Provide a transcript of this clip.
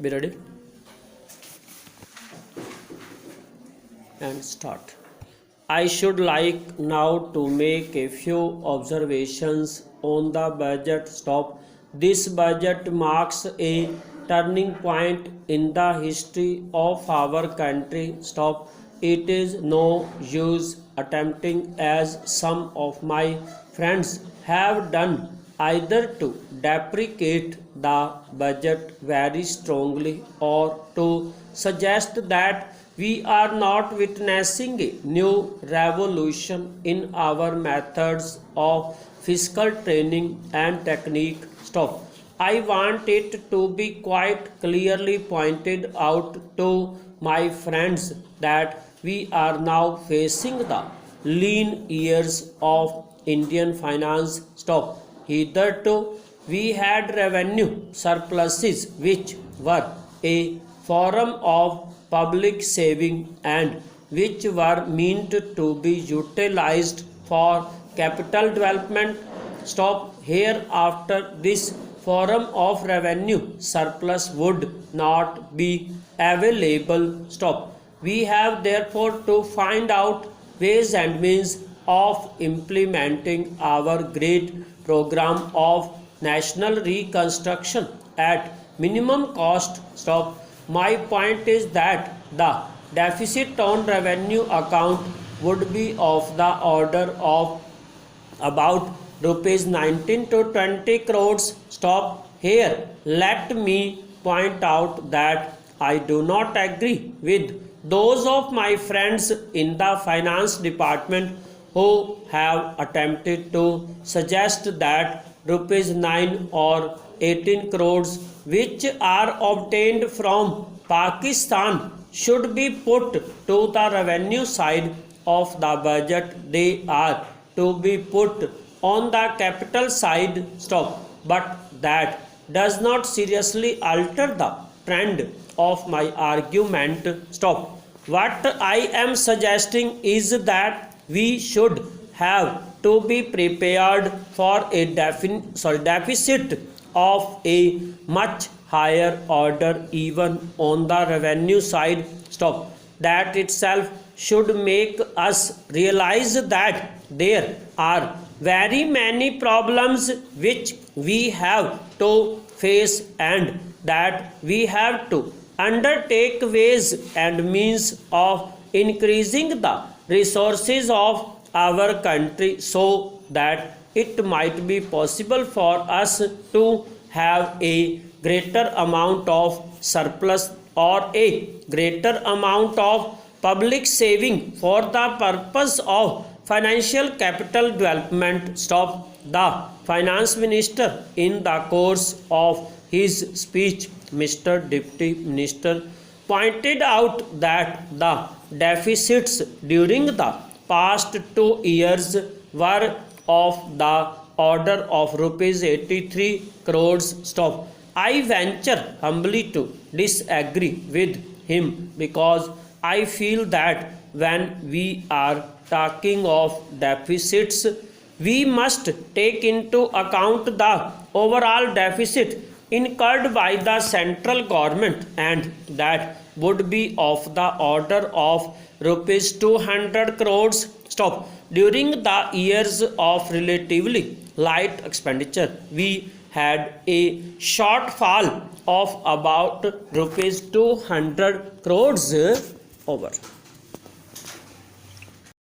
Be ready and start. I should like now to make a few observations on the budget. Stop. This budget marks a turning point in the history of our country. Stop. It is no use attempting, as some of my friends have done, either to deprecate the budget very strongly or to suggest that we are not witnessing a new revolution in our methods of fiscal training and technique. Stop. I want it to be quite clearly pointed out to my friends that we are now facing the lean years of Indian finance. Stop. Hitherto, we had revenue surpluses which were a form of public saving and which were meant to be utilized for capital development. Stop. Hereafter, this form of revenue surplus would not be available. Stop. We have therefore to find out ways and means of implementing our great program of national reconstruction at minimum cost. Stop. My point is that the deficit on revenue account would be of the order of about rupees 19 to 20 crores. Stop. Here let me point out that I do not agree with those of my friends in the finance department who have attempted to suggest that rupees 9 or 18 crores which are obtained from Pakistan should be put to the revenue side of the budget. They are to be put on the capital side. Stop. But that does not seriously alter the trend of my argument. Stop. What I am suggesting is that we should have to be prepared for a deficit of a much higher order even on the revenue side. Stop. That itself should make us realize that there are very many problems which we have to face and that we have to undertake ways and means of increasing the resources of our country so that it might be possible for us to have a greater amount of surplus or a greater amount of public saving for the purpose of financial capital development. Stop. The finance minister, in the course of his speech, Mr. Deputy Minister, pointed out that the deficits during the past 2 years were of the order of rupees 83 crores. Stop. I venture humbly to disagree with him because I feel that when we are talking of deficits, we must take into account the overall deficit incurred by the central government, and that would be of the order of rupees 200 crores. Stop. During the years of relatively light expenditure, we had a shortfall of about rupees 200 crores. Over.